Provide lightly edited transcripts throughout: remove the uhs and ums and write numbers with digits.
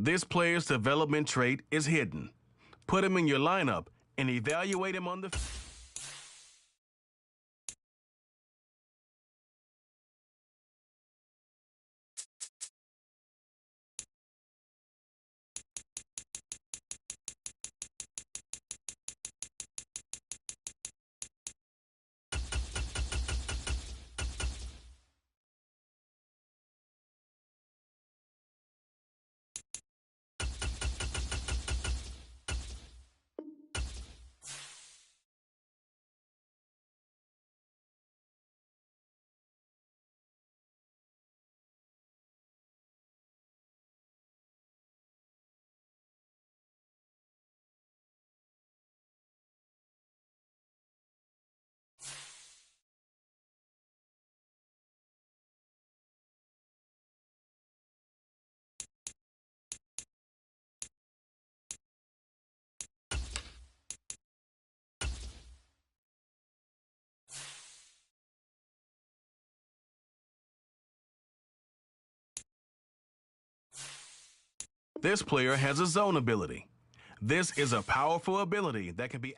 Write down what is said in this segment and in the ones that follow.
This player's development trait is hidden. Put him in your lineup and evaluate him on the This player has a zone ability. This is a powerful ability that can be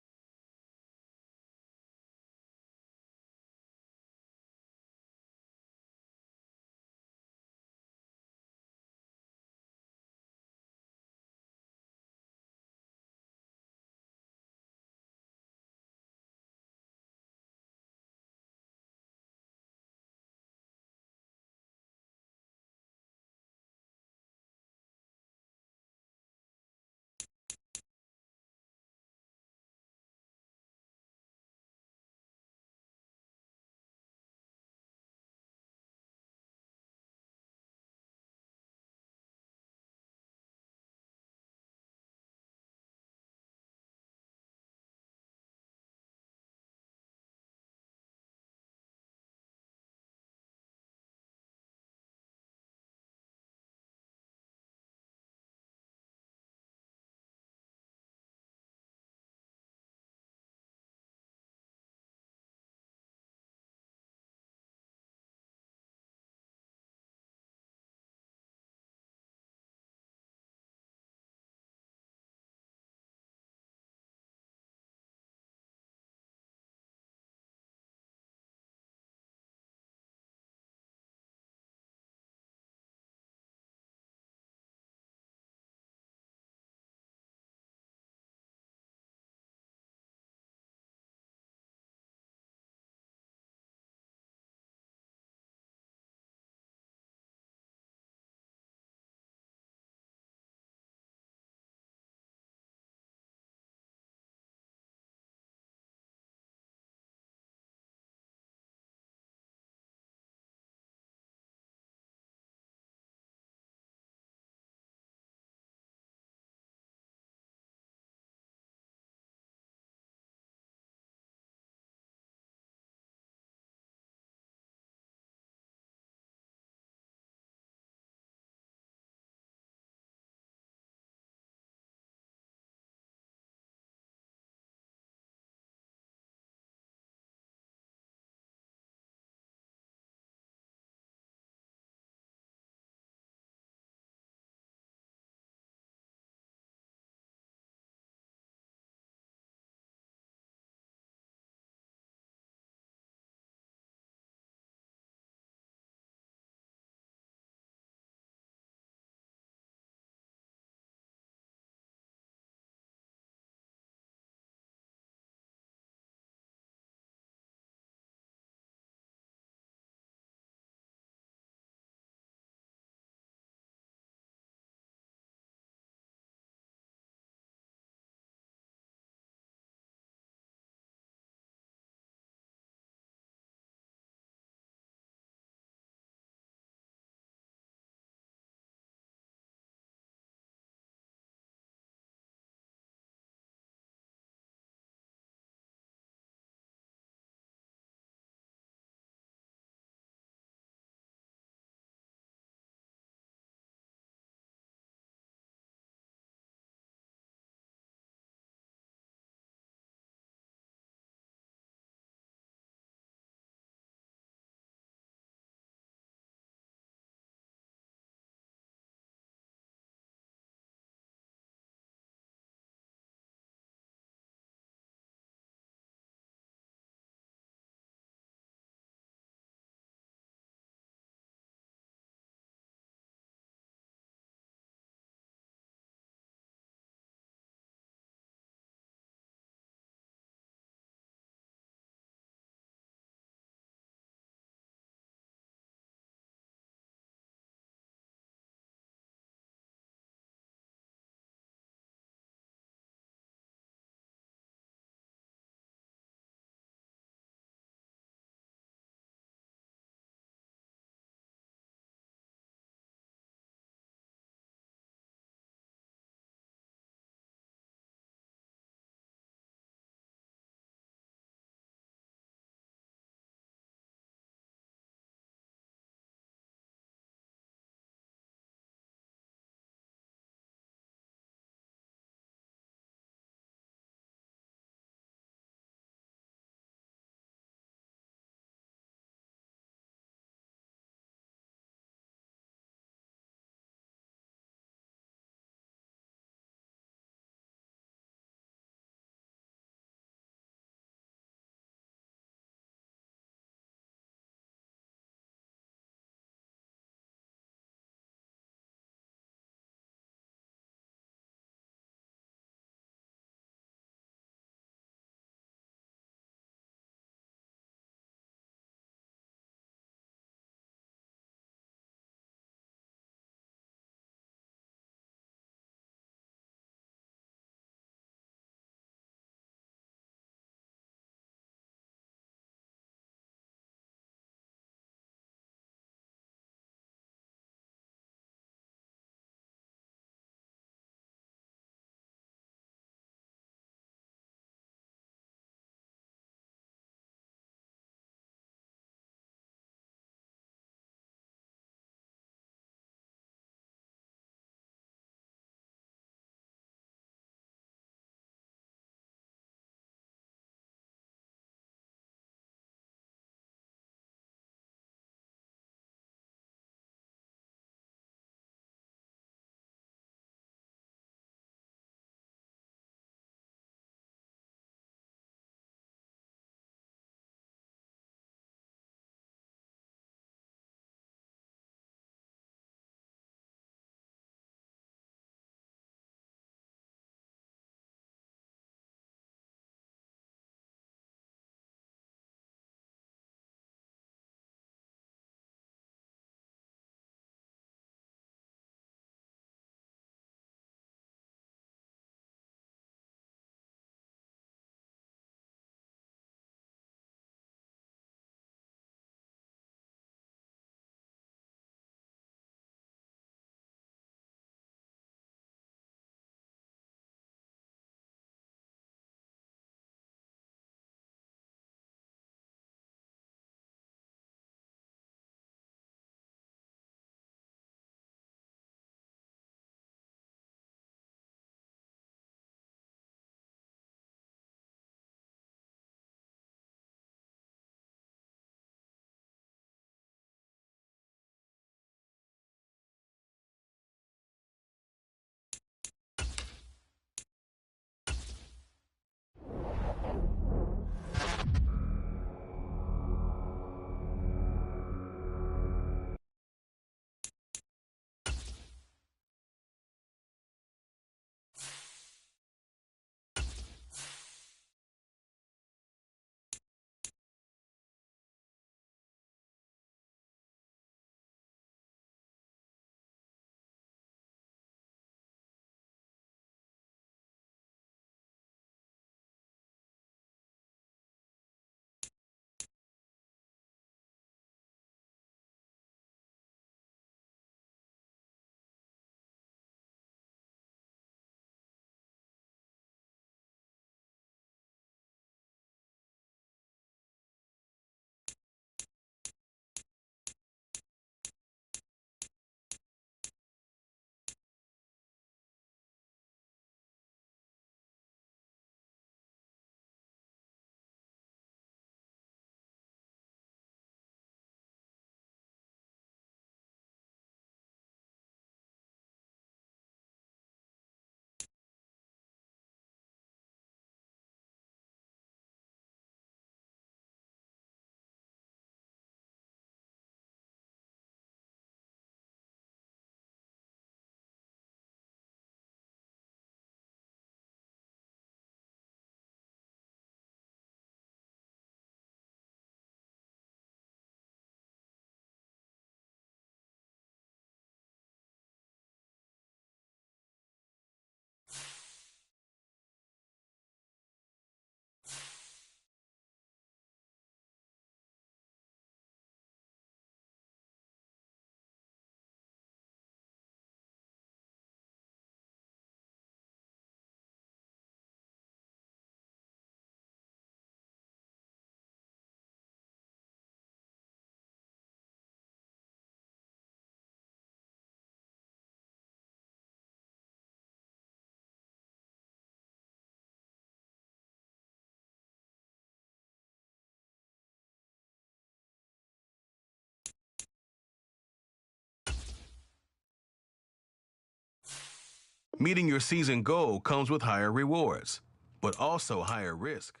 Meeting your season goal comes with higher rewards, but also higher risk.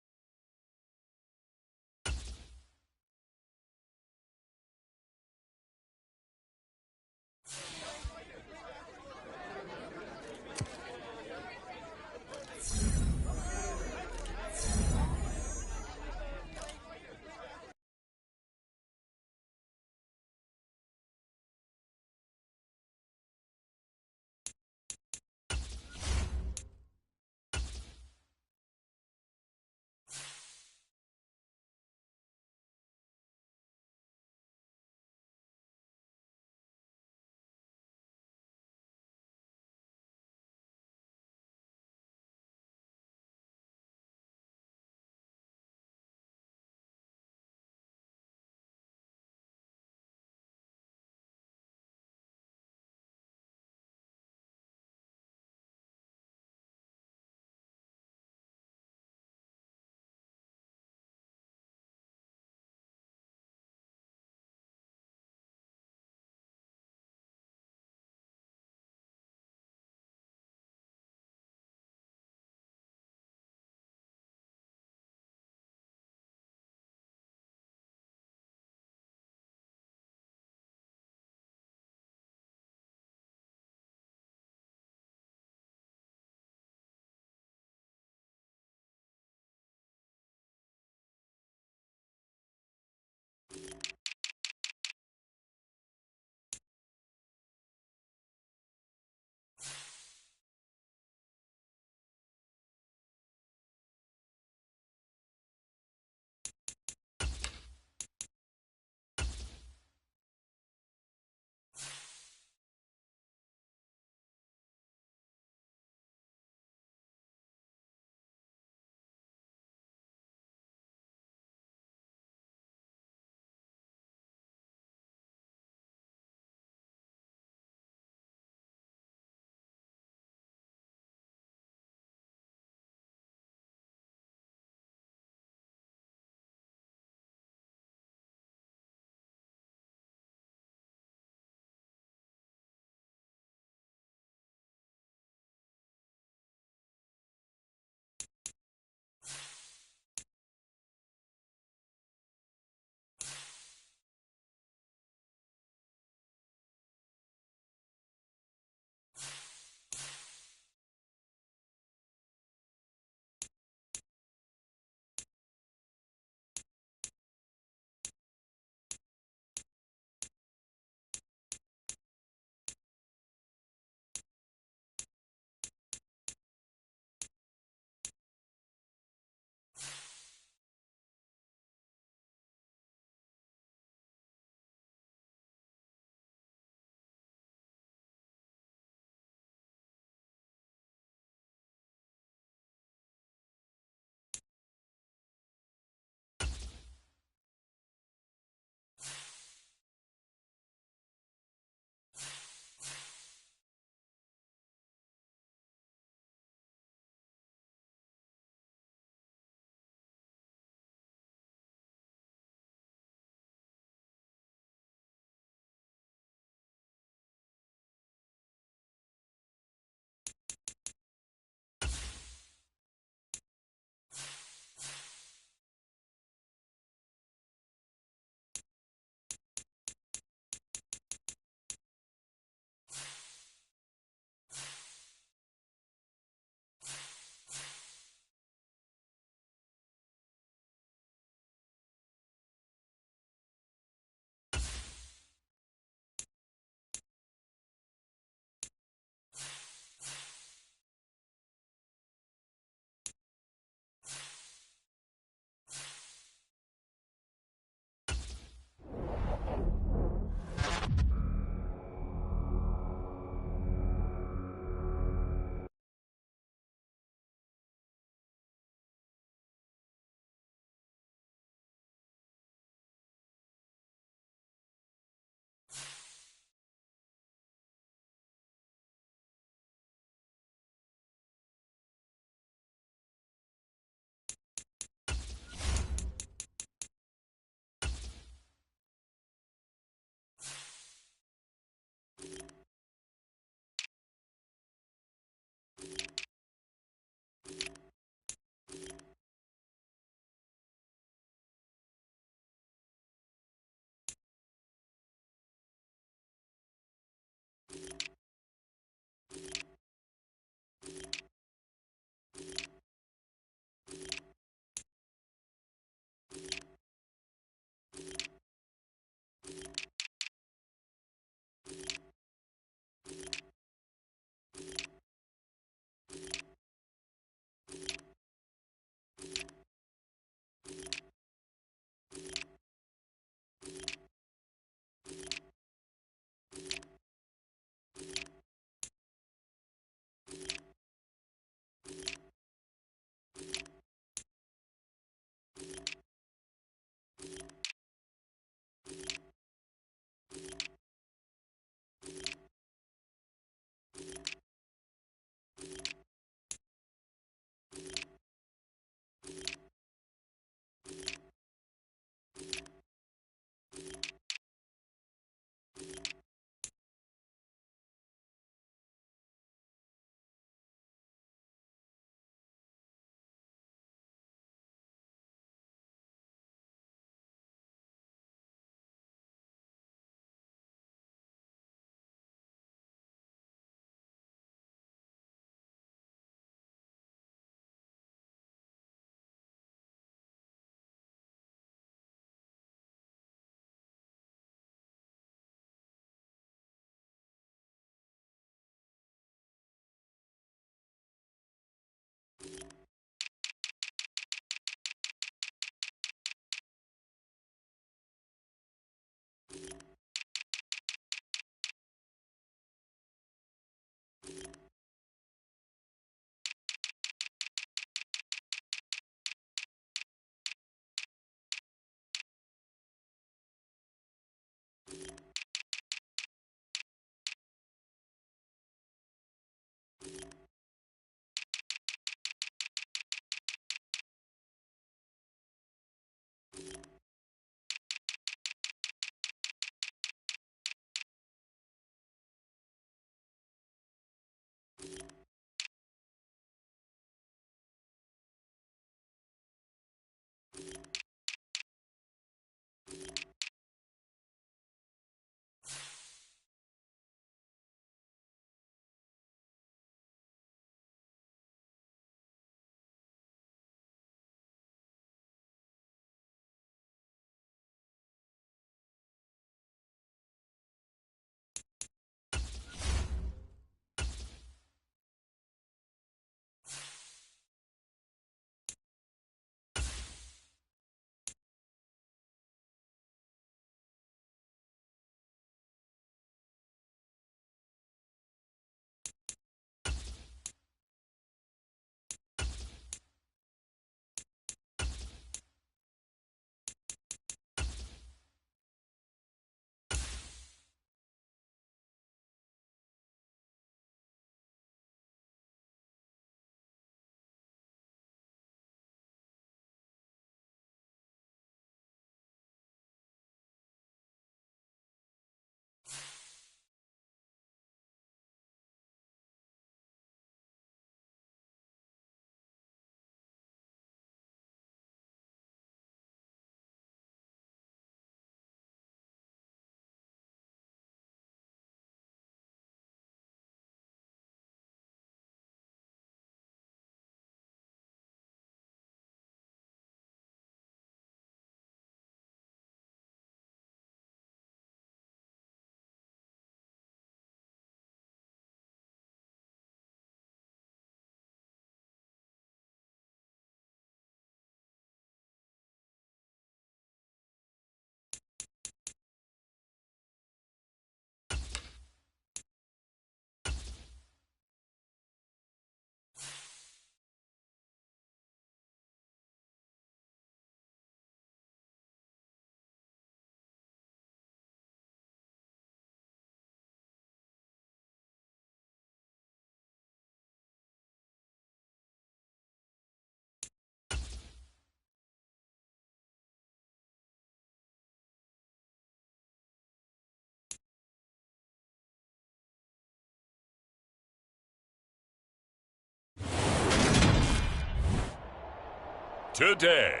today.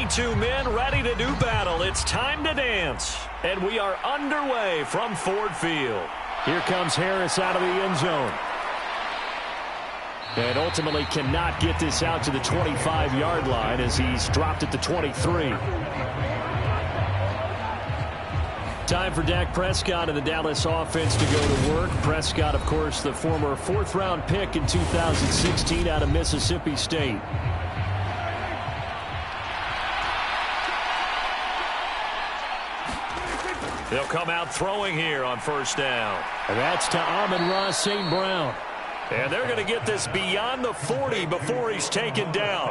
Two men ready to do battle. It's time to dance. And we are underway from Ford Field. Here comes Harris out of the end zone. And ultimately cannot get this out to the 25-yard line as he's dropped at the 23. Time for Dak Prescott and the Dallas offense to go to work. Prescott, of course, the former fourth-round pick in 2016 out of Mississippi State. They'll come out throwing here on first down. And that's to Amon-Ra St. Brown. And they're going to get this beyond the 40 before he's taken down.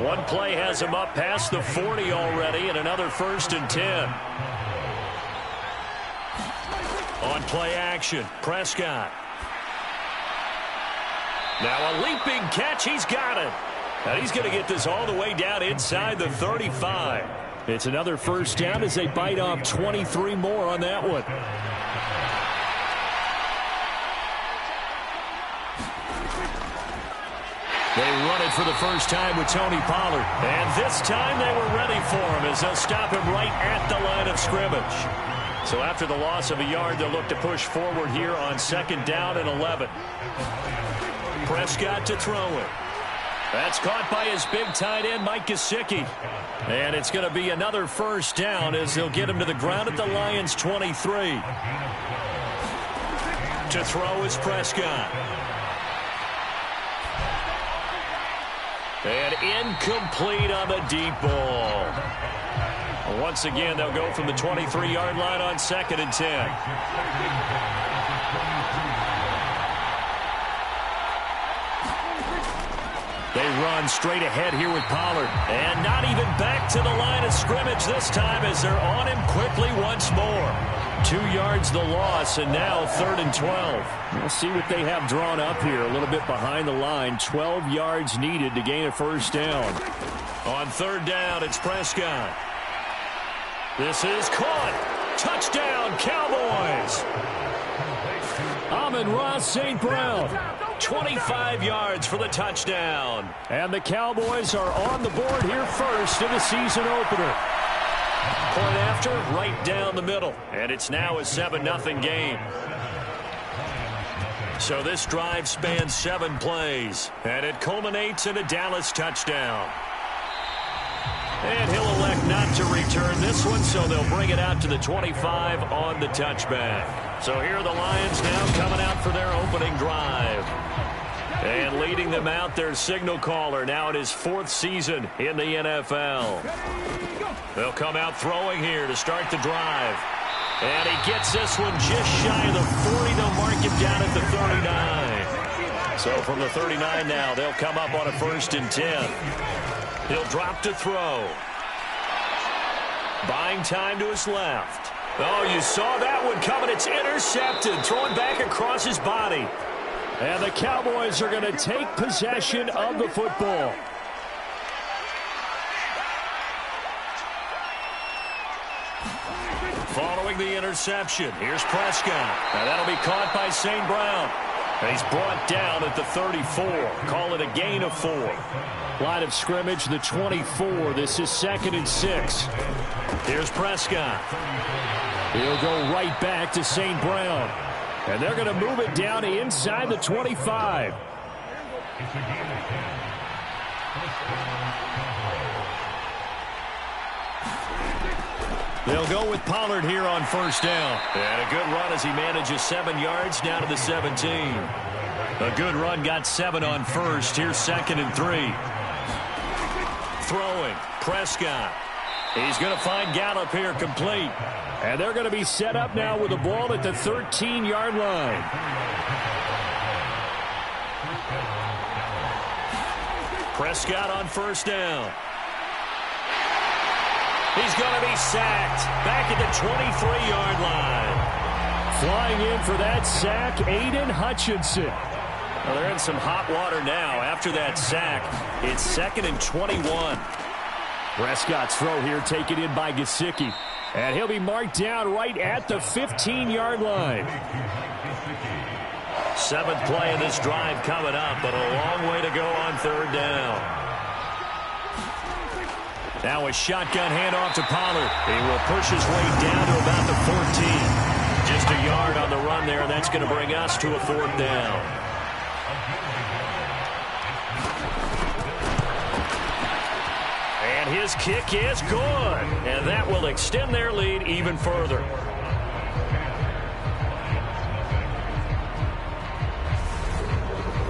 One play has him up past the 40 already, and another 1st and 10. On play action, Prescott. Now a leaping catch, he's got it. And he's going to get this all the way down inside the 35. It's another first down as they bite off 23 more on that one. They run it for the first time with Tony Pollard. And this time they were ready for him as they'll stop him right at the line of scrimmage. So after the loss of a yard, they'll look to push forward here on 2nd down and 11. Prescott to throw it. That's caught by his big tight end, Mike Gesicki. And it's going to be another first down as they'll get him to the ground at the Lions' 23. To throw is Prescott. And incomplete on the deep ball. Once again, they'll go from the 23-yard line on 2nd and 10. They run straight ahead here with Pollard. And not even back to the line of scrimmage this time as they're on him quickly once more. 2 yards the loss, and now 3rd and 12. We'll see what they have drawn up here a little bit behind the line. 12 yards needed to gain a first down. On 3rd down, it's Prescott. This is caught. Touchdown, Cowboys. Amon-Ra St. Brown. 25 yards for the touchdown. And the Cowboys are on the board here first in the season opener. Point after, right down the middle. And it's now a 7-0 game. So this drive spans 7 plays. And it culminates in a Dallas touchdown. And he'll elect not to return this one, so they'll bring it out to the 25 on the touchback. So here are the Lions now coming out for their opening drive. And leading them out, their signal caller, now in his 4th season in the NFL. They'll come out throwing here to start the drive. And he gets this one just shy of the 40. They'll mark him down at the 39. So from the 39 now, they'll come up on a 1st and 10. He'll drop to throw. Buying time to his left. Oh, you saw that one coming. It's intercepted. Throwing back across his body. And the Cowboys are going to take possession of the football. Following the interception, here's Prescott. And that'll be caught by St. Brown. And he's brought down at the 34. Call it a gain of 4. Line of scrimmage, the 24. This is 2nd and 6. Here's Prescott. He'll go right back to St. Brown. And they're going to move it down inside the 25. They'll go with Pollard here on 1st down. And a good run as he manages 7 yards down to the 17. A good run, got 7 on 1st. Here's 2nd and 3. Throwing, Prescott. He's going to find Gallup here complete. And they're going to be set up now with the ball at the 13-yard line. Prescott on 1st down. He's going to be sacked back at the 23-yard line. Flying in for that sack, Aiden Hutchinson. Well, they're in some hot water now after that sack. It's 2nd and 21. Prescott's throw here taken in by Gesicki. And he'll be marked down right at the 15-yard line. 7th play of this drive coming up, but a long way to go on 3rd down. Now a shotgun handoff to Pollard. He will push his way down to about the 14. Just a yard on the run there, and that's going to bring us to a 4th down. And his kick is good. And that will extend their lead even further.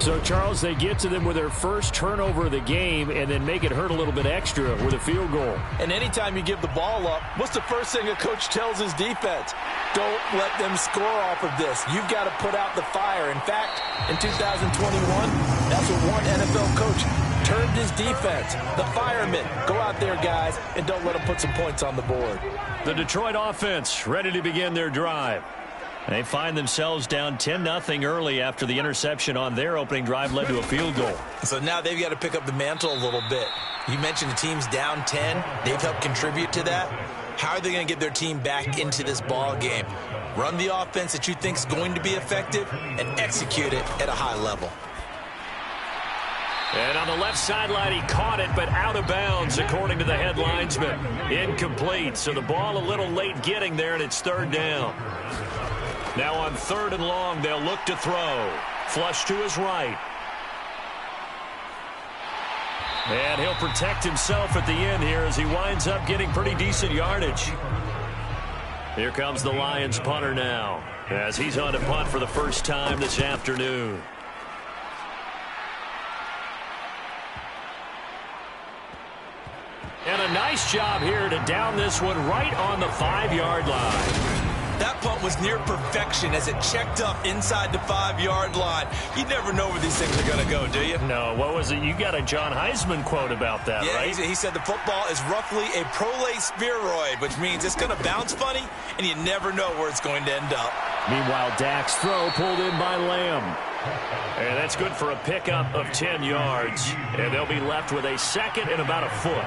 So, Charles, they get to them with their first turnover of the game and then make it hurt a little bit extra with a field goal. And anytime you give the ball up, what's the first thing a coach tells his defense? Don't let them score off of this. You've got to put out the fire. In fact, in 2021, that's what one NFL coach turned his defense. The firemen. Go out there, guys, and don't let them put some points on the board. The Detroit offense ready to begin their drive. They find themselves down 10-0 early after the interception on their opening drive led to a field goal. So now they've got to pick up the mantle a little bit. You mentioned the team's down 10. They've helped contribute to that. How are they going to get their team back into this ball game? Run the offense that you think is going to be effective and execute it at a high level. And on the left sideline, he caught it, but out of bounds, according to the head linesman. Incomplete, so the ball a little late getting there, and it's 3rd down. Now on 3rd and long, they'll look to throw. Flush to his right. And he'll protect himself at the end here as he winds up getting pretty decent yardage. Here comes the Lions punter now, as he's on to punt for the first time this afternoon. And a nice job here to down this one right on the 5-yard line. That punt was near perfection as it checked up inside the 5-yard line. You never know where these things are going to go, do you? No, what was it? You got a John Heisman quote about that, right? Yeah, he said the football is roughly a prolate spheroid, which means it's going to bounce funny, and you never know where it's going to end up. Meanwhile, Dak's throw pulled in by Lamb. And that's good for a pickup of 10 yards. And they'll be left with a 2nd and about a foot.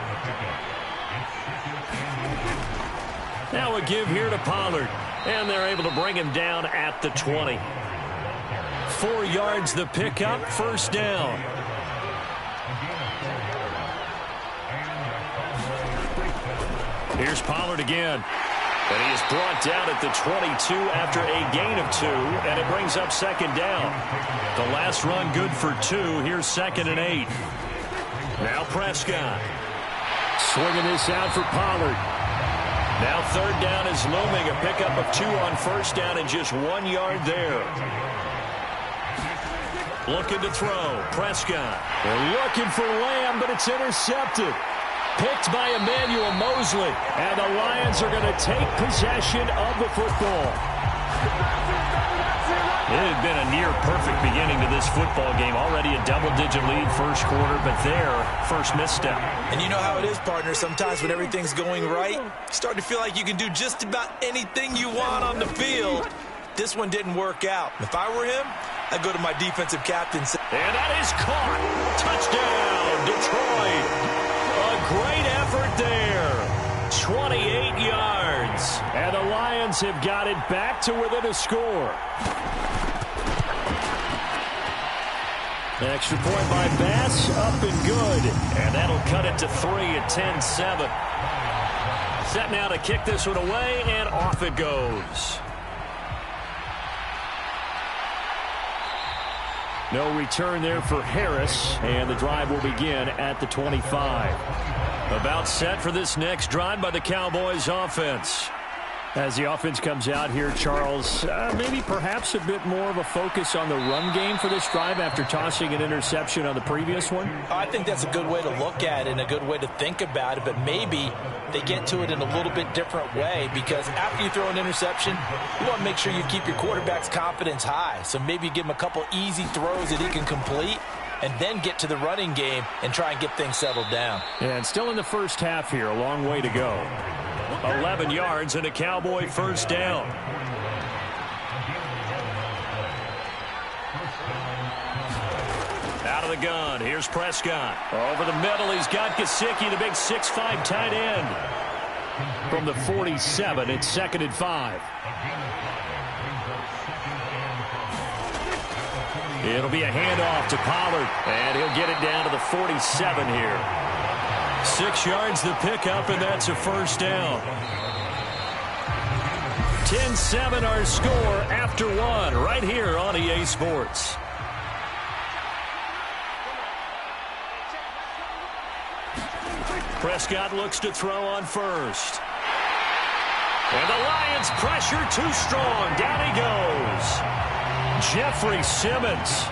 Now a give here to Pollard. And they're able to bring him down at the 20. 4 yards the pickup, 1st down. Here's Pollard again. And he is brought down at the 22 after a gain of 2, and it brings up 2nd down. The last run good for 2. Here's 2nd and 8. Now Prescott. Swinging this out for Pollard. Now 3rd down is looming. A pickup of 2 on 1st down and just 1 yard there. Looking to throw. Prescott. They're looking for Lamb, but it's intercepted. Picked by Emmanuel Mosley. And the Lions are going to take possession of the football. It had been a near-perfect beginning to this football game. Already a double-digit lead first quarter, but their first misstep. And you know how it is, partner. Sometimes when everything's going right, you start to feel like you can do just about anything you want on the field. This one didn't work out. If I were him, I'd go to my defensive captain. And that is caught. Touchdown, Detroit. A great effort there. 28 yards. And the Lions have got it back to within a score. Extra point by Bass, up and good. And that'll cut it to 3 at 10-7. Set now to kick this one away, and off it goes. No return there for Harris, and the drive will begin at the 25. About set for this next drive by the Cowboys offense. As the offense comes out here, Charles, maybe perhaps a bit more of a focus on the run game for this drive after tossing an interception on the previous one? I think that's a good way to look at it and a good way to think about it, but maybe they get to it in a little bit different way, because after you throw an interception, you want to make sure you keep your quarterback's confidence high. So maybe give him a couple easy throws that he can complete, and then get to the running game and try and get things settled down. And still in the first half here, a long way to go. 11 yards and a Cowboy first down. out of the gun. Here's Prescott. Over the middle, he's got Gesicki, the big 6'5" tight end. From the 47, it's 2nd and 5. It'll be a handoff to Pollard, and he'll get it down to the 47 here. 6 yards the pickup, and that's a first down. 10-7 our score after 1 right here on EA Sports. Prescott looks to throw on first. And the Lions pressure too strong. Down he goes. Jeffrey Simmons.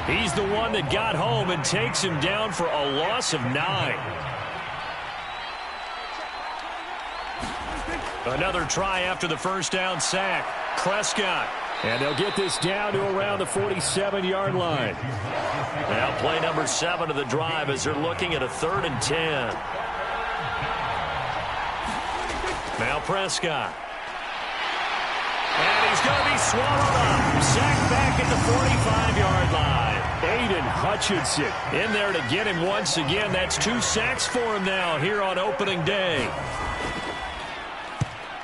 He's the one that got home and takes him down for a loss of 9. Another try after the first down sack. Prescott. And they'll get this down to around the 47-yard line. Now play number 7 of the drive as they're looking at a 3rd and 10. Now Prescott. And he's going to be swallowed up. Sacked back at the 45-yard line. Aiden Hutchinson in there to get him once again. That's 2 sacks for him now here on opening day.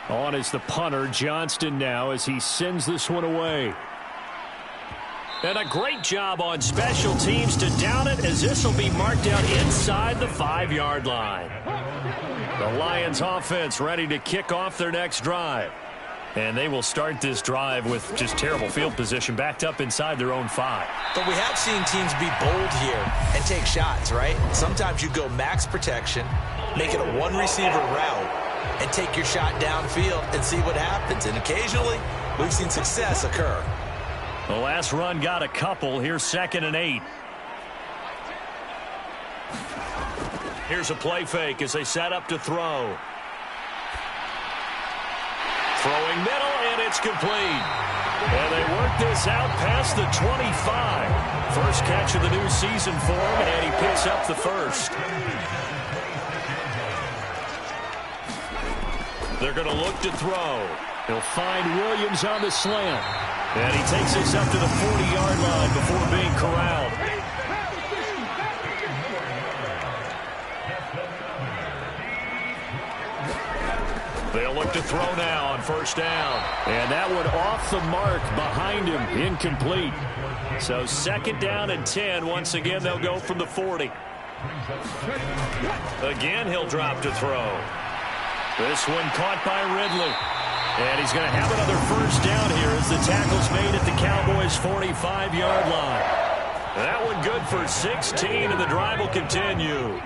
On is the punter, Johnston, now as he sends this one away. And a great job on special teams to down it, as this will be marked out inside the 5-yard line. The Lions offense ready to kick off their next drive. And they will start this drive with just terrible field position, backed up inside their own 5. But we have seen teams be bold here and take shots, right? Sometimes you go max protection, make it a 1-receiver route, and take your shot downfield and see what happens. And occasionally, we've seen success occur. The last run got a couple. Here's 2nd and 8. Here's a play fake as they set up to throw. Throwing middle, and it's complete. And they work this out past the 25. First catch of the new season for him, and he picks up the first. They're going to look to throw. He'll find Williams on the slant. And he takes this up to the 40-yard line before being corralled. They'll look to throw now on first down. And that one off the mark behind him. Incomplete. So 2nd down and 10. Once again, they'll go from the 40. Again, he'll drop to throw. This one caught by Ridley. And he's going to have another first down here as the tackle's made at the Cowboys' 45-yard line. That one good for 16, and the drive will continue.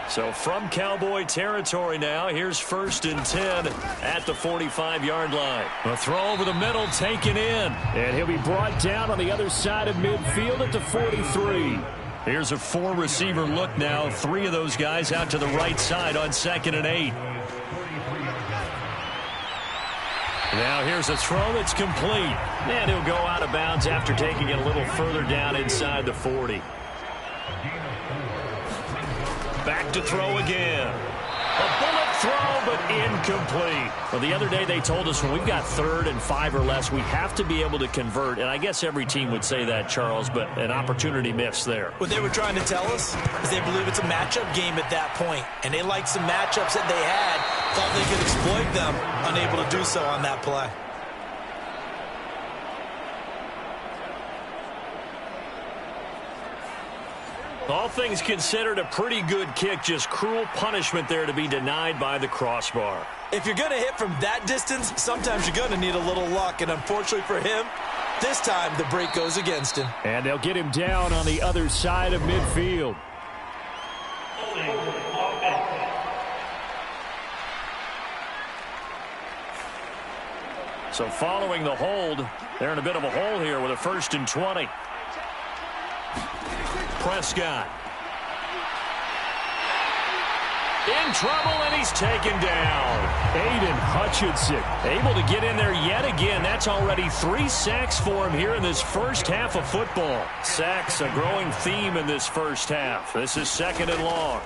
So from Cowboy territory now, here's 1st and 10 at the 45-yard line. A throw over the middle taken in. And he'll be brought down on the other side of midfield at the 43. Here's a 4-receiver look now. 3 of those guys out to the right side on 2nd and 8. Now here's a throw that's complete. And he'll go out of bounds after taking it a little further down inside the 40. Back to throw again. A bullet throw, but incomplete. Well, the other day they told us when we've got 3rd and 5 or less, we have to be able to convert. And I guess every team would say that, Charles, but an opportunity missed there. What they were trying to tell us is they believe it's a matchup game at that point. And they liked some matchups that they had, thought they could exploit them, unable to do so on that play. All things considered, a pretty good kick. Just cruel punishment there to be denied by the crossbar. If you're going to hit from that distance, sometimes you're going to need a little luck. And unfortunately for him, this time the break goes against him. And they'll get him down on the other side of midfield. So following the hold, they're in a bit of a hole here with a 1st and 20. Prescott. In trouble, and he's taken down. Aiden Hutchinson able to get in there yet again. That's already 3 sacks for him here in this first half of football. Sacks, a growing theme in this first half. This is 2nd and long.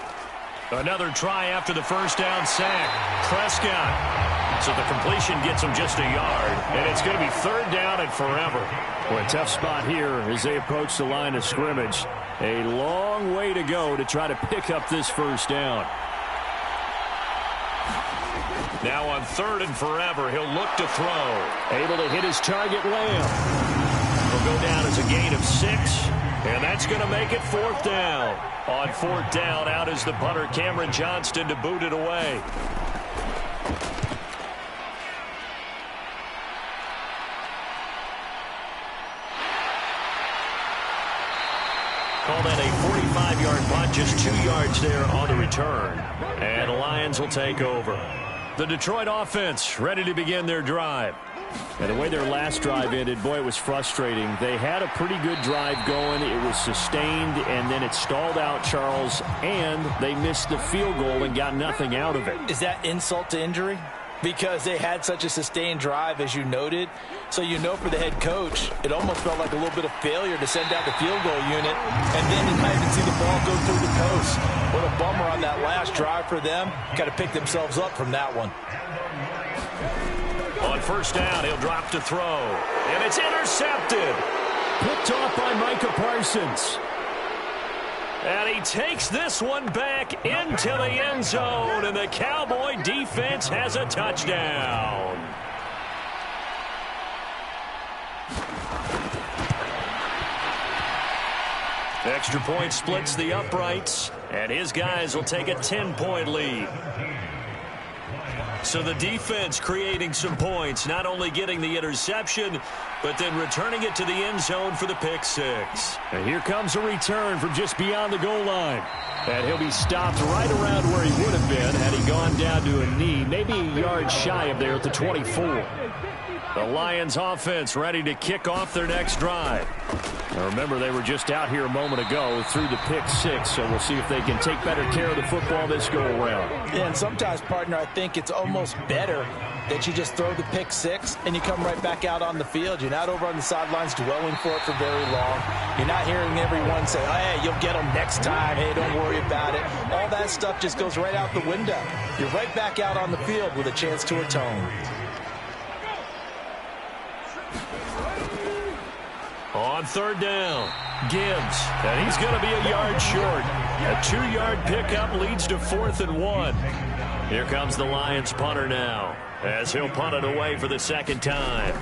Another try after the first down sack. Prescott. So the completion gets him just a yard, and it's going to be third down and forever. Well, a tough spot here as they approach the line of scrimmage. A long way to go to try to pick up this first down. Now on third and forever, he'll look to throw. Able to hit his target, Lamb. He'll go down as a gain of 6, and that's going to make it fourth down. On fourth down, out is the punter, Cameron Johnston, to boot it away. Call that a 45-yard punt, just 2 yards there on the return. And the Lions will take over. The Detroit offense ready to begin their drive. And the way their last drive ended, boy, it was frustrating. They had a pretty good drive going. It was sustained, and then it stalled out, Charles, and they missed the field goal and got nothing out of it. Is that insult to injury? Because they had such a sustained drive, as you noted. So you know for the head coach, it almost felt like a little bit of failure to send out the field goal unit and then to not even see the ball go through the post. What a bummer on that last drive for them. Got to pick themselves up from that one. On first down, he'll drop to throw. And it's intercepted. Picked off by Micah Parsons. And he takes this one back into the end zone, and the Cowboy defense has a touchdown. Extra point splits the uprights, and his guys will take a 10-point lead. So the defense creating some points, not only getting the interception, but then returning it to the end zone for the pick six. And here comes a return from just beyond the goal line. And he'll be stopped right around where he would have been had he gone down to a knee, maybe a yard shy of there at the 24. The Lions offense ready to kick off their next drive. Now remember, they were just out here a moment ago through the pick six, so we'll see if they can take better care of the football this go-around. Yeah, and sometimes, partner, I think it's almost better that you just throw the pick six and you come right back out on the field. You're not over on the sidelines dwelling for it for very long. You're not hearing everyone say, oh, hey, you'll get them next time. Hey, don't worry about it. All that stuff just goes right out the window. You're right back out on the field with a chance to atone. On third down, Gibbs, and he's going to be a yard short. A 2-yard pickup leads to 4th and 1. Here comes the Lions punter now, as he'll punt it away for the second time.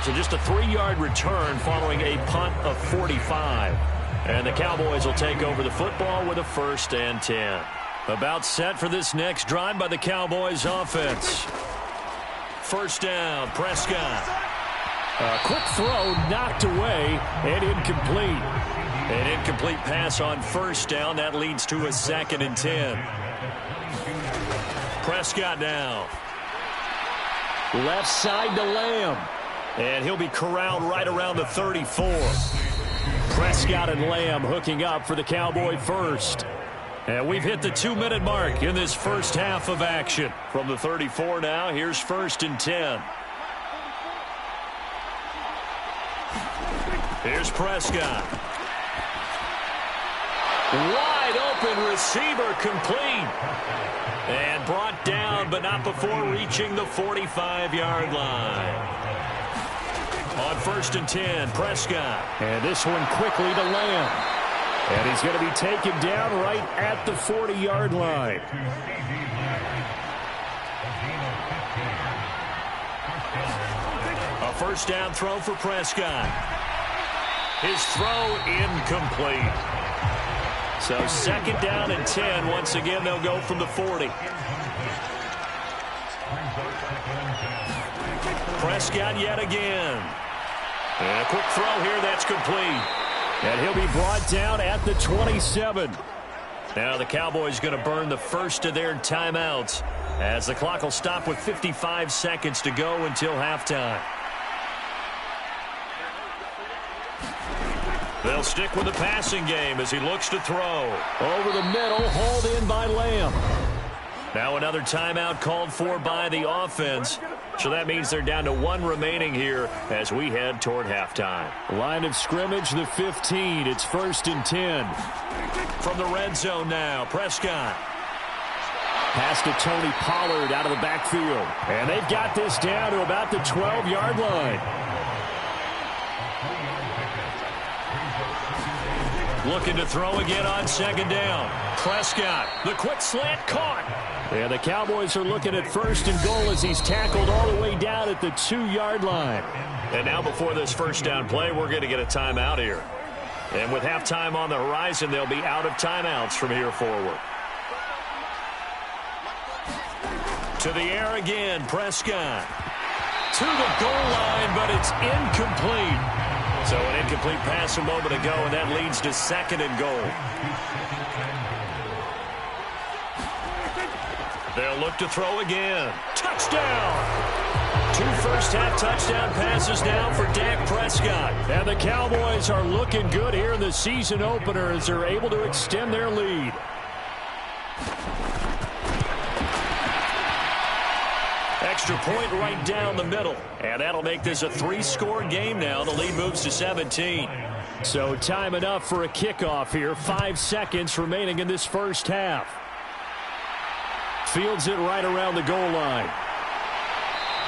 So just a 3-yard return following a punt of 45. And the Cowboys will take over the football with a 1st and 10. About set for this next drive by the Cowboys offense. First down, Prescott. A quick throw knocked away and incomplete. An incomplete pass on first down. That leads to a 2nd and 10. Prescott now. Left side to Lamb. And he'll be corralled right around the 34. Prescott and Lamb hooking up for the Cowboy first. And we've hit the 2-minute mark in this first half of action. From the 34 now, here's 1st and 10. Here's Prescott. Wide open receiver, complete. And brought down, but not before reaching the 45-yard line. On 1st and 10, Prescott. And this one quickly to Lamb. And he's going to be taken down right at the 40-yard line. A first down throw for Prescott. His throw incomplete. So 2nd down and 10. Once again, they'll go from the 40. Prescott yet again. And a quick throw here, that's complete. And he'll be brought down at the 27. Now the Cowboys going to burn the first of their timeouts as the clock will stop with 55 seconds to go until halftime. They'll stick with the passing game as he looks to throw. Over the middle, hauled in by Lamb. Now another timeout called for by the offense So that means they're down to 1 remaining here as we head toward halftime. Line of scrimmage, the 15. It's 1st and 10. From the red zone now, Prescott. Pass to Tony Pollard out of the backfield. And they've got this down to about the 12-yard line. Looking to throw again on 2nd down. Prescott, the quick slant caught. And the Cowboys are looking at 1st and goal as he's tackled all the way down at the 2-yard line. And now before this 1st down play, we're going to get a timeout here. And with halftime on the horizon, they'll be out of timeouts from here forward. To the air again, Prescott. To the goal line, but it's incomplete. So an incomplete pass a moment ago, and that leads to 2nd and goal. They'll look to throw again. Touchdown! 2 first-half touchdown passes now for Dak Prescott. And the Cowboys are looking good here in the season opener as they're able to extend their lead. Extra point right down the middle. And that'll make this a 3-score game now. The lead moves to 17. So time enough for a kickoff here. 5 seconds remaining in this first half. Fields it right around the goal line.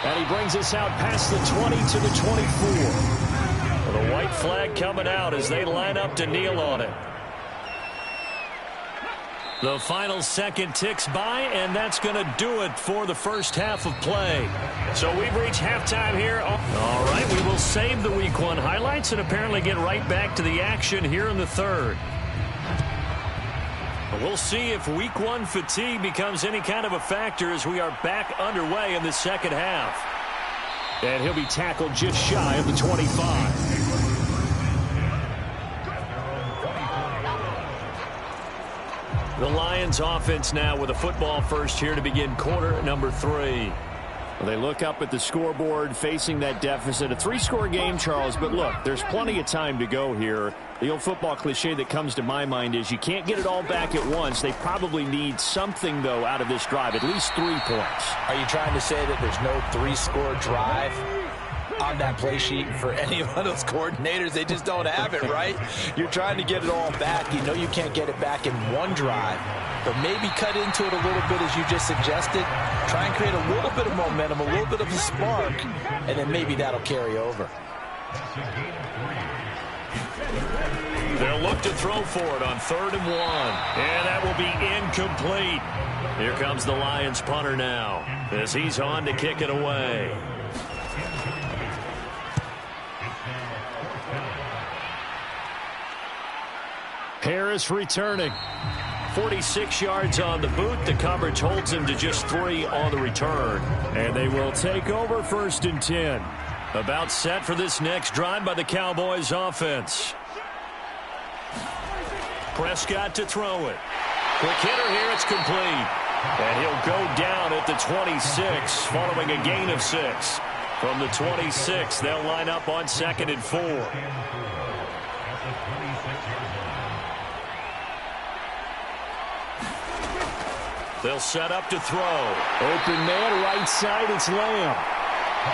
And he brings us out past the 20 to the 24. Well, the white flag coming out as they line up to kneel on it. The final second ticks by, and that's going to do it for the first half of play. So we've reached halftime here. All right, we will save the Week 1 highlights and apparently get right back to the action here in the 3rd. We'll see if Week 1 fatigue becomes any kind of a factor as we are back underway in the 2nd half. And he'll be tackled just shy of the 25. The Lions offense now with a football first here to begin quarter number 3. Well, they look up at the scoreboard facing that deficit. A 3-score game, Charles, but look, there's plenty of time to go here. The old football cliche that comes to my mind is you can't get it all back at once. They probably need something, though, out of this drive, at least 3 points. Are you trying to say that there's no 3-score drive on that play sheet for any of those coordinators? They just don't have it, right? You're trying to get it all back. You know you can't get it back in one drive, but maybe cut into it a little bit as you just suggested. Try and create a little bit of momentum, a little bit of a spark, and then maybe that'll carry over. They'll look to throw for it on 3rd and 1. And that will be incomplete. Here comes the Lions punter now as he's on to kick it away. Harris returning. 46 yards on the boot. The coverage holds him to just 3 on the return. And they will take over 1st and 10. About set for this next drive by the Cowboys offense. Prescott to throw it. Quick hitter here. It's complete. And he'll go down at the 26 following a gain of 6. From the 26, they'll line up on 2nd and 4. They'll set up to throw. Open man, right side, it's Lamb.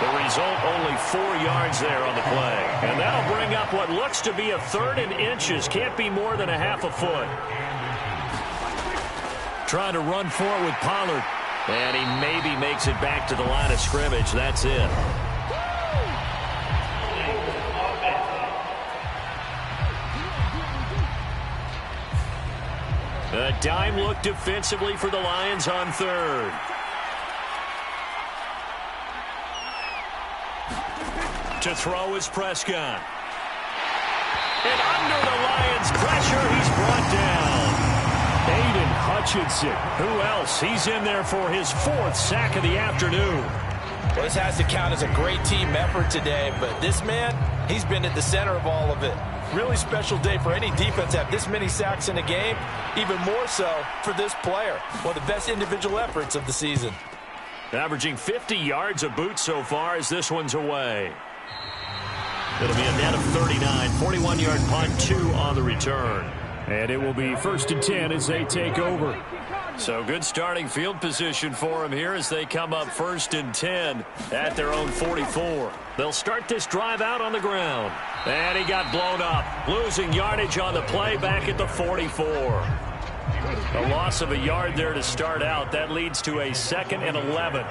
The result, only 4 yards there on the play. And that'll bring up what looks to be a 3rd and inches. Can't be more than a half a foot. Trying to run for it with Pollard. And he maybe makes it back to the line of scrimmage. That's it. A dime look defensively for the Lions on 3rd. To throw is Prescott. And under the Lions' pressure, he's brought down. Aiden Hutchinson. Who else? He's in there for his 4th sack of the afternoon. Well, this has to count as a great team effort today, but this man, he's been at the center of all of it. Really special day for any defense to have this many sacks in a game, even more so for this player. One of the best individual efforts of the season. Averaging 50 yards a boot so far as this one's away. It'll be a net of 39, 41-yard punt, 2 on the return. And it will be 1st and 10 as they take over. So good starting field position for them here as they come up 1st and 10 at their own 44. They'll start this drive out on the ground. And he got blown up, losing yardage on the play back at the 44. A loss of a yard there to start out. That leads to a 2nd and 11.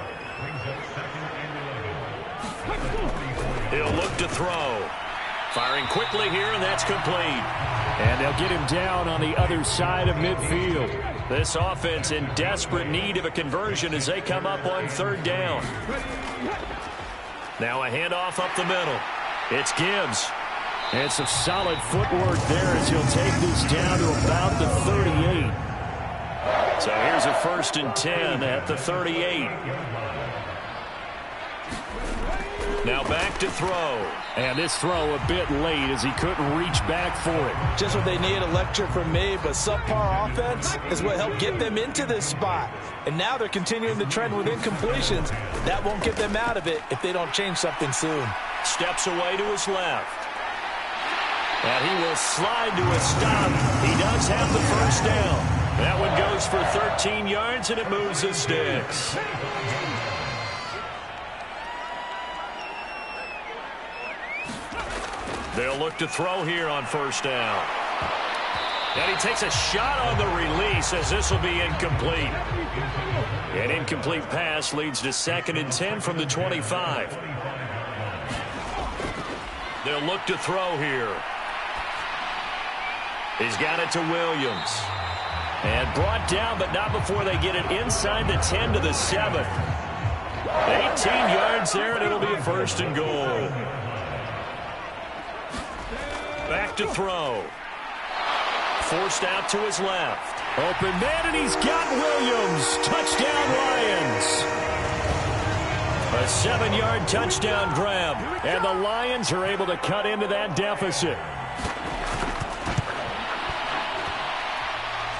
He'll look to throw. Firing quickly here, and that's complete. And they'll get him down on the other side of midfield. This offense in desperate need of a conversion as they come up on 3rd down. Now a handoff up the middle. It's Gibbs. And some solid footwork there as he'll take this down to about the 38. So here's a 1st and 10 at the 38. Now back to throw. And this throw a bit late as he couldn't reach back for it. Just what they need, a lecture from me, but subpar offense is what helped get them into this spot. And now they're continuing the trend with incompletions. That won't get them out of it if they don't change something soon. Steps away to his left. And he will slide to a stop. He does have the 1st down. That one goes for 13 yards, and it moves the sticks. They'll look to throw here on 1st down. And he takes a shot on the release as this will be incomplete. An incomplete pass leads to 2nd and 10 from the 25. They'll look to throw here. He's got it to Williams. And brought down, but not before they get it inside the 10 to the 7. 18 yards there, and it'll be a 1st and goal. Back to throw. Forced out to his left. Open man, and he's got Williams. Touchdown, Lions. A 7-yard touchdown grab. And the Lions are able to cut into that deficit.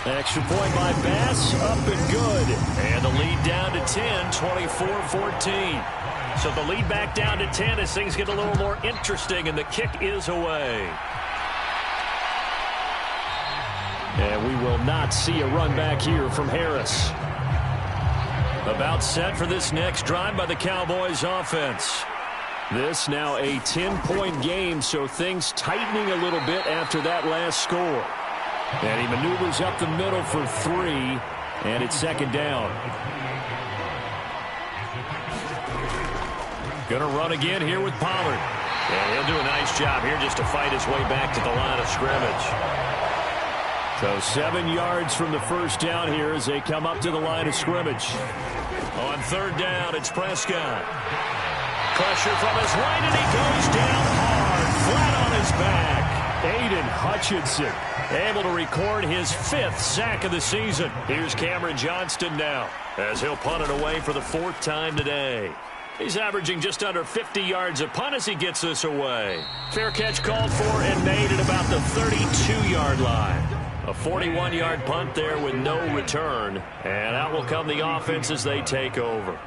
Extra point by Bass, up and good. And the lead down to 10, 24-14. So the lead back down to 10 as things get a little more interesting, and the kick is away. And we will not see a run back here from Harris. About set for this next drive by the Cowboys offense. This now a 10-point game, so things tightening a little bit after that last score. And he maneuvers up the middle for 3, and it's 2nd down. Gonna run again here with Pollard. And he'll do a nice job here just to fight his way back to the line of scrimmage. So 7 yards from the 1st down here as they come up to the line of scrimmage. On 3rd down, it's Prescott. Pressure from his right, and he goes down hard, flat on his back. Aiden Hutchinson able to record his 5th sack of the season. Here's Cameron Johnston now as he'll punt it away for the 4th time today. He's averaging just under 50 yards a punt as he gets this away. Fair catch called for and made at about the 32-yard line. A 41-yard punt there with no return. And out will come the offense as they take over.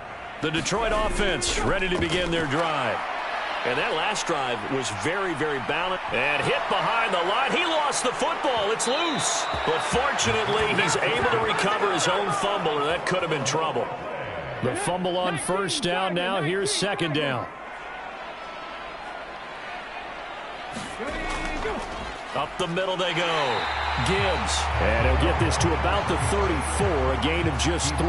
The Detroit offense ready to begin their drive. And that last drive was very, very balanced. And hit behind the line. He lost the football. It's loose. But fortunately, he's able to recover his own fumble, or that could have been trouble. The fumble on 1st down now. Here's 2nd down. Up the middle they go. Gibbs. And he'll get this to about the 34, a gain of just 3.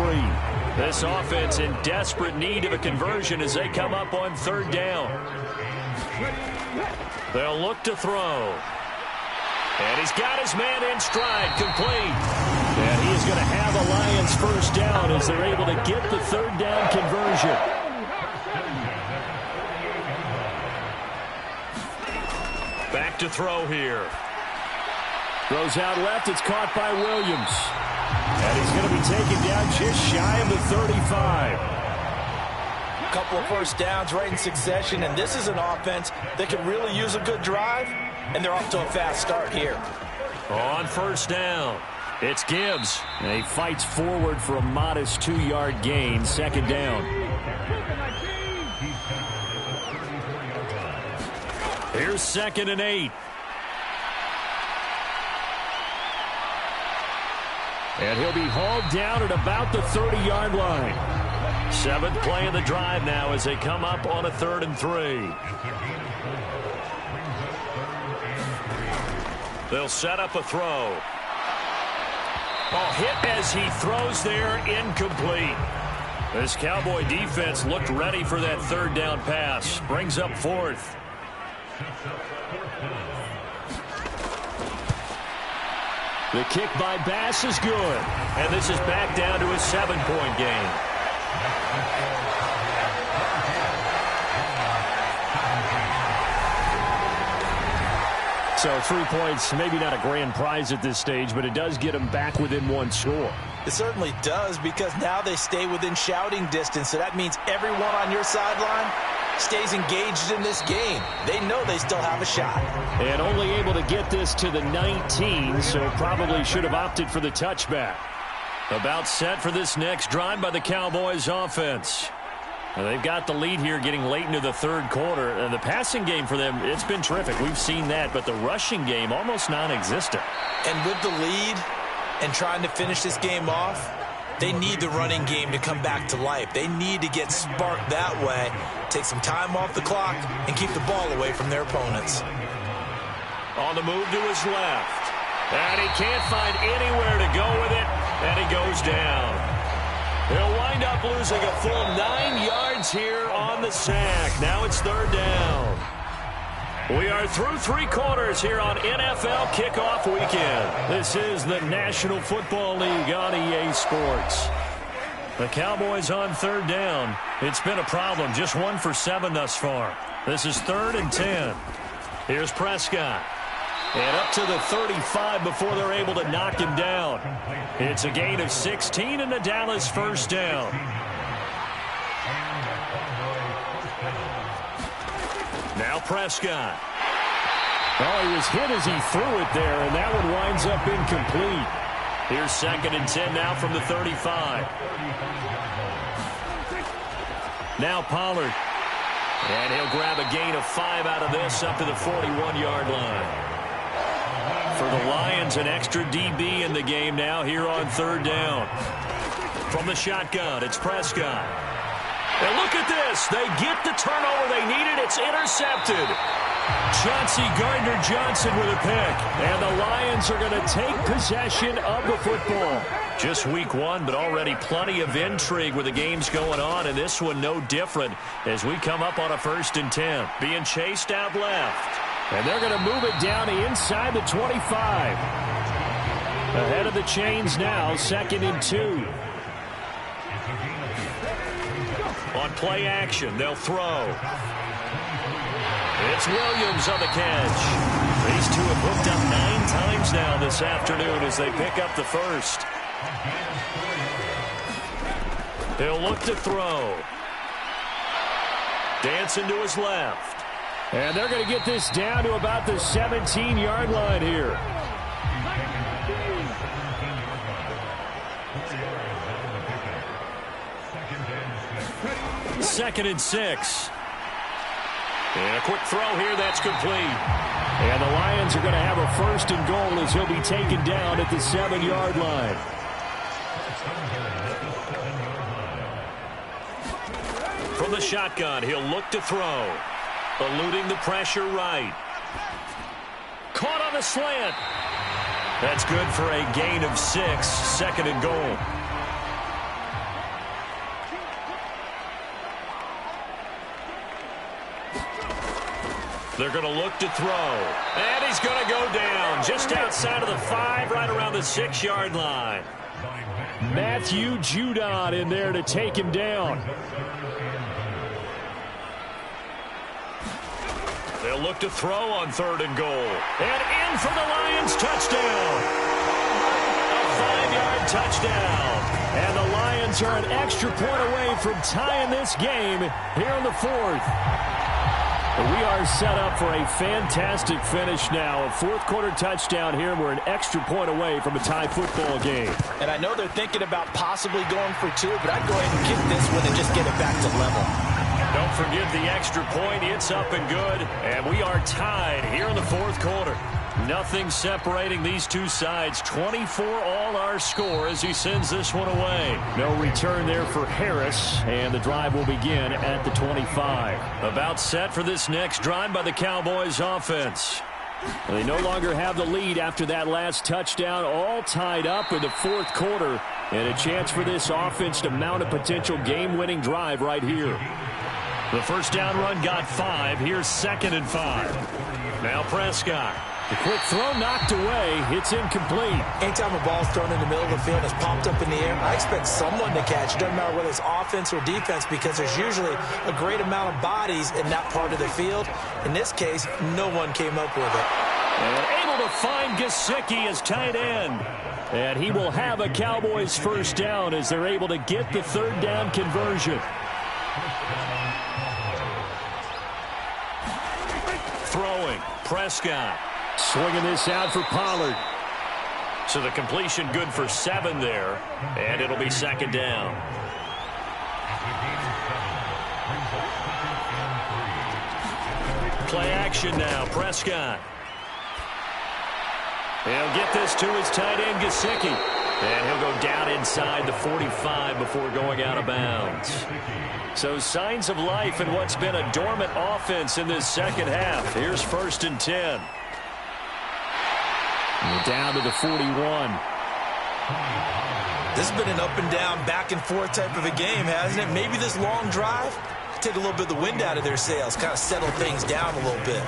This offense in desperate need of a conversion as they come up on 3rd down. They'll look to throw. And he's got his man in stride, complete. And he is going to have a Lions 1st down as they're able to get the 3rd down conversion. Back to throw here. Throws out left. It's caught by Williams. And he's going to be taken down just shy of the 35. A couple of 1st downs right in succession, and this is an offense that could really use a good drive, and they're off to a fast start here. On 1st down, it's Gibbs. And he fights forward for a modest 2-yard gain, 2nd down. Here's 2nd and 8. And he'll be hauled down at about the 30-yard line. 7th play of the drive now as they come up on a 3rd and 3. They'll set up a throw. Hit as he throws there, incomplete. This Cowboy defense looked ready for that 3rd down pass. Brings up 4th. The kick by Bass is good. And this is back down to a 7-point game. So 3 points, maybe not a grand prize at this stage, but it does get them back within 1 score. It certainly does, because now they stay within shouting distance. So that means everyone on your sideline stays engaged in this game. They know they still have a shot. And only able to get this to the 19, so probably should have opted for the touchback. About set for this next drive by the Cowboys offense. Well, they've got the lead here getting late into the 3rd quarter. And the passing game for them, it's been terrific. We've seen that, but the rushing game almost non-existent. And with the lead and trying to finish this game off, they need the running game to come back to life. They need to get sparked that way, take some time off the clock, and keep the ball away from their opponents. On the move to his left. And he can't find anywhere to go with it, and he goes down. He'll wind up losing a full 9 yards here on the sack. Now it's 3rd down. We are through 3 quarters here on NFL Kickoff Weekend. This is the National Football League on EA Sports. The Cowboys on 3rd down. It's been a problem. Just 1 for 7 thus far. This is 3rd and 10. Here's Prescott. And up to the 35 before they're able to knock him down. It's a gain of 16 and the Dallas 1st down. Now Prescott. Oh, he was hit as he threw it there, and that one winds up incomplete. Here's 2nd and 10 now from the 35. Now Pollard. And he'll grab a gain of 5 out of this up to the 41-yard line. For the Lions, an extra DB in the game now here on 3rd down. From the shotgun, it's Prescott. And look at this. They get the turnover they needed. It's intercepted. Chauncey Gardner-Johnson with a pick. And the Lions are going to take possession of the football. Just week 1, but already plenty of intrigue with the games going on. And this one no different as we come up on a 1st and 10. Being chased out left. And they're going to move it down to inside the 25. Ahead of the chains now, 2nd and 2. On play action, they'll throw. It's Williams on the catch. These two have hooked up 9 times now this afternoon as they pick up the 1st. He'll look to throw. Dancing to his left. And they're going to get this down to about the 17-yard line here. Second and 6. And a quick throw here, that's complete. And the Lions are going to have a 1st and goal as he'll be taken down at the 7-yard line. From the shotgun, he'll look to throw. Eluding the pressure right. Caught on the slant. That's good for a gain of 6. 2nd and goal. They're going to look to throw. And he's going to go down just outside of the 5, right around the 6-yard line. Matthew Judon in there to take him down. They'll look to throw on 3rd and goal. And in for the Lions touchdown. A 5-yard touchdown. And the Lions are an extra point away from tying this game here in the 4th. We are set up for a fantastic finish now. A 4th quarter touchdown here. We're an extra point away from a tie football game. And I know they're thinking about possibly going for 2, but I'd go ahead and kick this one and just get it back to level. Don't forget the extra point. It's up and good. And we are tied here in the 4th quarter. Nothing separating these two sides. 24 all our score as he sends this one away. No return there for Harris, and the drive will begin at the 25. About set for this next drive by the Cowboys offense. They no longer have the lead after that last touchdown, all tied up in the fourth quarter, and a chance for this offense to mount a potential game-winning drive right here. The first down run got 5. Here's 2nd and 5. Now Prescott. The quick throw knocked away. It's incomplete. Anytime a ball's thrown in the middle of the field and it's popped up in the air, I expect someone to catch. It doesn't matter whether it's offense or defense because there's usually a great amount of bodies in that part of the field. In this case, no one came up with it. And able to find Gesicki as tight end. And he will have a Cowboys first down as they're able to get the third down conversion. Throwing, Prescott. Swinging this out for Pollard. So the completion good for 7 there, and it'll be 2nd down. Play action now, Prescott. He'll get this to his tight end, Gesicki. And he'll go down inside the 45 before going out of bounds. So signs of life in what's been a dormant offense in this second half. Here's 1st and 10. And down to the 41. This has been an up and down, back and forth type of a game, hasn't it? Maybe this long drive take a little bit of the wind out of their sails, kind of settle things down a little bit.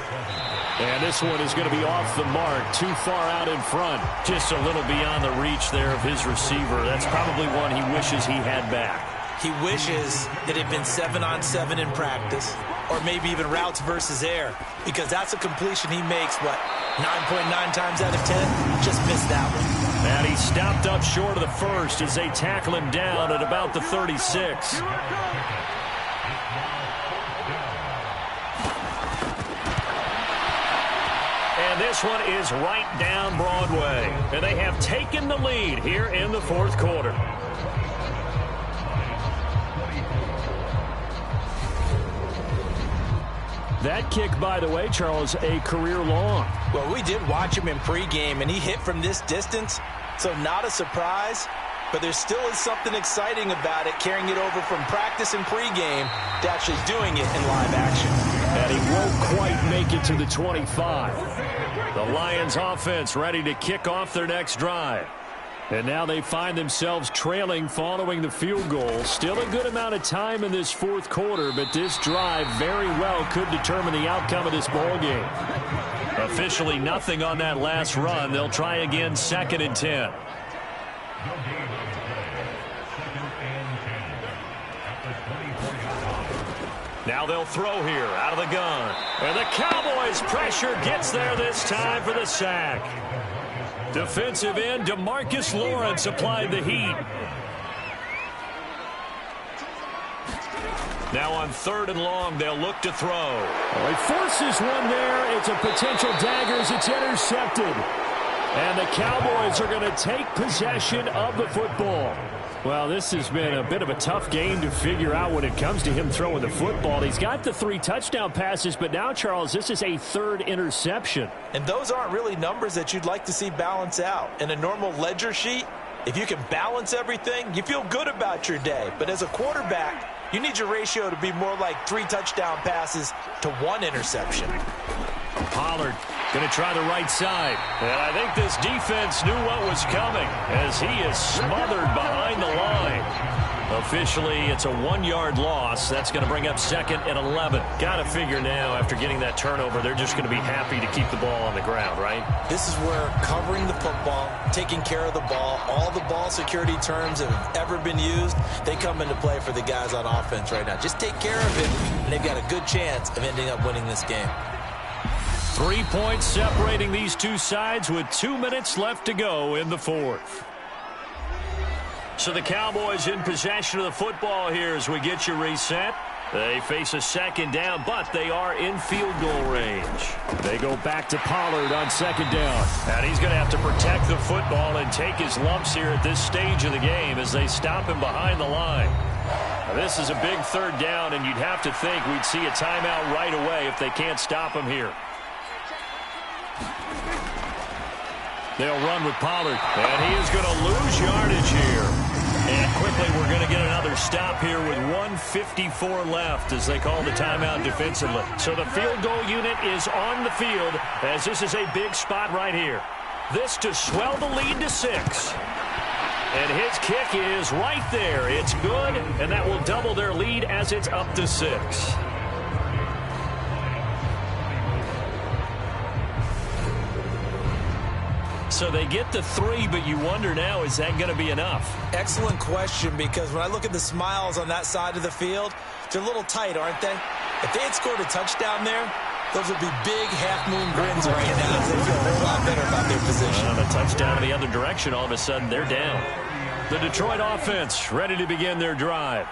And this one is going to be off the mark, too far out in front. Just a little beyond the reach there of his receiver. That's probably one he wishes he had back. He wishes it had been 7-on-7 in practice, or maybe even routes versus air, because that's a completion he makes, 9.9 times out of 10? Just missed that one. And he stopped up short of the first as they tackle him down at about the 36. And this one is right down Broadway. And they have taken the lead here in the fourth quarter. That kick, by the way, Charles, a career long. Well, we did watch him in pregame, and he hit from this distance, so not a surprise. But there still is something exciting about it, carrying it over from practice and pregame to actually doing it in live action. And he won't quite make it to the 25. The Lions offense ready to kick off their next drive. And now they find themselves trailing following the field goal. Still a good amount of time in this fourth quarter, but this drive very well could determine the outcome of this ball game. Officially nothing on that last run. They'll try again, 2nd and 10. Now they'll throw here out of the gun. And the Cowboys pressure gets there this time for the sack. Defensive end DeMarcus Lawrence applied the heat. Now on 3rd and long, they'll look to throw. Well, he forces one there. It's a potential dagger as it's intercepted. And the Cowboys are going to take possession of the football. Well, this has been a bit of a tough game to figure out when it comes to him throwing the football. He's got the 3 touchdown passes, but now, Charles, this is a 3rd interception. And those aren't really numbers that you'd like to see balance out. In a normal ledger sheet, if you can balance everything, you feel good about your day. But as a quarterback, you need your ratio to be more like 3 touchdown passes to 1 interception. Pollard going to try the right side. And I think this defense knew what was coming as he is smothered behind the line. Officially, it's a 1-yard loss. That's going to bring up 2nd and 11. Got to figure now, after getting that turnover, they're just going to be happy to keep the ball on the ground, right? This is where covering the football, taking care of the ball, all the ball security terms that have ever been used, they come into play for the guys on offense right now. Just take care of it, and they've got a good chance of ending up winning this game. 3 points separating these two sides with 2 minutes left to go in the fourth. So the Cowboys in possession of the football here as we get you reset. They face a 2nd down, but they are in field goal range. They go back to Pollard on 2nd down. And he's going to have to protect the football and take his lumps here at this stage of the game as they stop him behind the line. Now, this is a big 3rd down, and you'd have to think we'd see a timeout right away if they can't stop him here. They'll run with Pollard. And he is going to lose yardage here. And quickly we're going to get another stop here with 1:54 left as they call the timeout defensively. So the field goal unit is on the field as this is a big spot right here. This to swell the lead to 6. And his kick is right there. It's good, and that will double their lead as it's up to 6. So they get to 3, but you wonder now, is that going to be enough? Excellent question, because when I look at the smiles on that side of the field, they're a little tight, aren't they? If they had scored a touchdown there, those would be big half-moon grins right now as they feel a whole lot better about their position. On a touchdown in the other direction, all of a sudden they're down. The Detroit offense ready to begin their drive.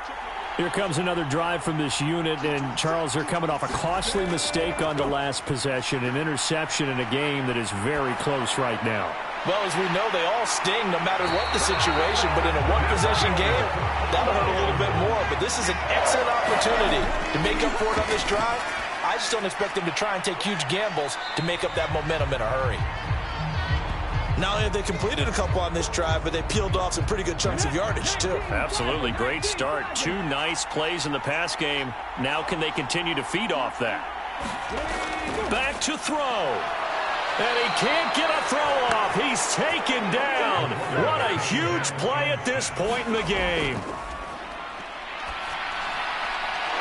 Here comes another drive from this unit, and Charles, they're coming off a costly mistake on the last possession, an interception in a game that is very close right now. Well, as we know, they all sting no matter what the situation, but in a one-possession game, that'll hurt a little bit more. But this is an excellent opportunity to make up for it on this drive. I just don't expect them to try and take huge gambles to make up that momentum in a hurry. Not only have they completed a couple on this drive, but they peeled off some pretty good chunks of yardage, too. Absolutely. Great start. 2 nice plays in the pass game. Now can they continue to feed off that? Back to throw. And he can't get a throw off. He's taken down. What a huge play at this point in the game.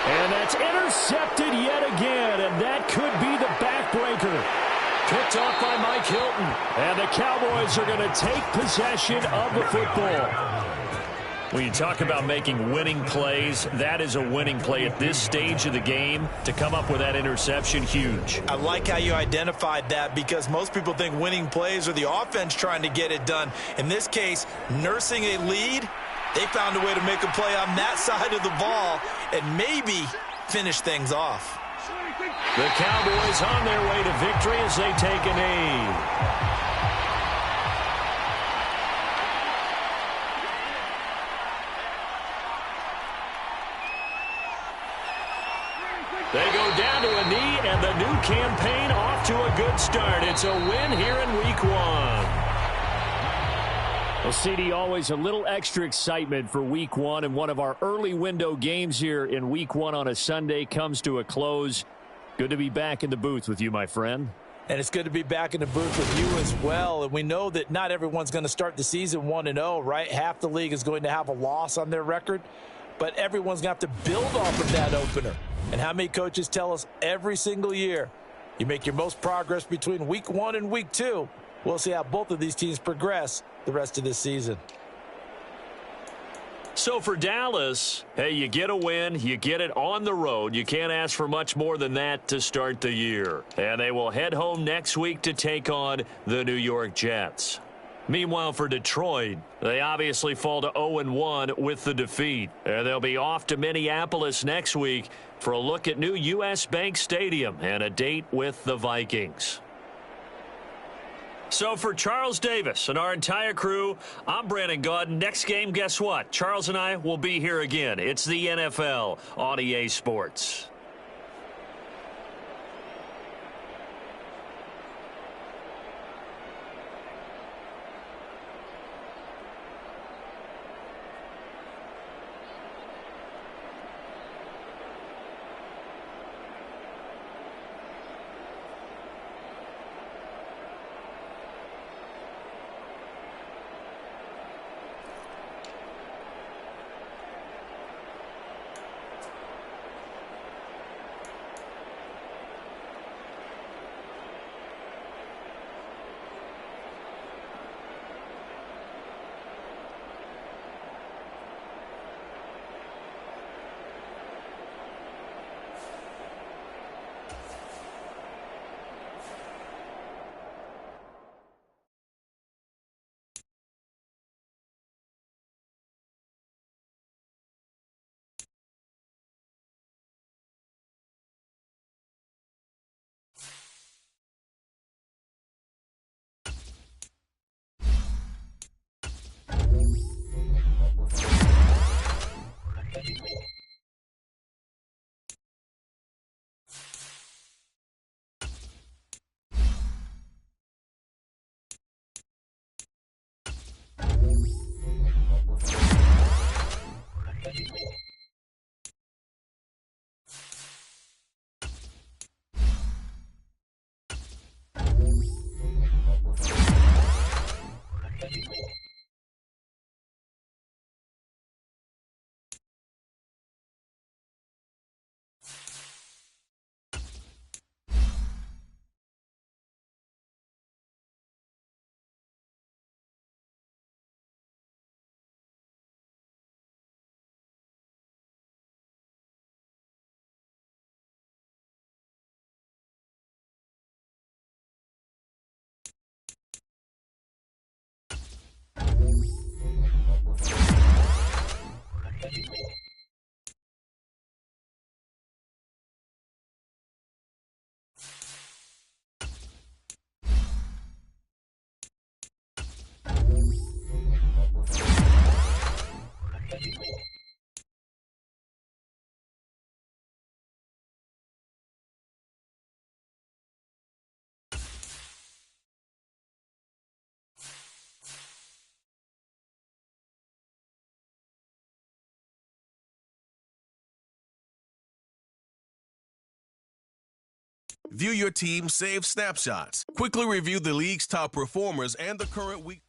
And that's intercepted yet again, and that could be the backbreaker. Picked off by Mike Hilton. And the Cowboys are going to take possession of the football. When you talk about making winning plays, that is a winning play at this stage of the game. To come up with that interception, huge. I like how you identified that, because most people think winning plays are the offense trying to get it done. In this case, nursing a lead, they found a way to make a play on that side of the ball and maybe finish things off. The Cowboys on their way to victory as they take a knee. They go down to a knee, and the new campaign off to a good start. It's a win here in Week 1. Well, CD, always a little extra excitement for Week 1, and one of our early window games here in Week 1 on a Sunday comes to a close. Good to be back in the booth with you, my friend. And it's good to be back in the booth with you as well. And we know that not everyone's going to start the season 1-0, right? Half the league is going to have a loss on their record. But everyone's going to have to build off of that opener. And how many coaches tell us every single year, you make your most progress between Week 1 and Week 2. We'll see how both of these teams progress the rest of this season. So for Dallas, hey, you get a win, you get it on the road. You can't ask for much more than that to start the year. And they will head home next week to take on the New York Jets. Meanwhile, for Detroit, they obviously fall to 0-1 with the defeat. And they'll be off to Minneapolis next week for a look at new U.S. Bank Stadium and a date with the Vikings. So for Charles Davis and our entire crew, I'm Brandon Gaudin. Next game, guess what? Charles and I will be here again. It's the NFL on EA Sports. View your team's saved snapshots. Quickly review the league's top performers and the current week.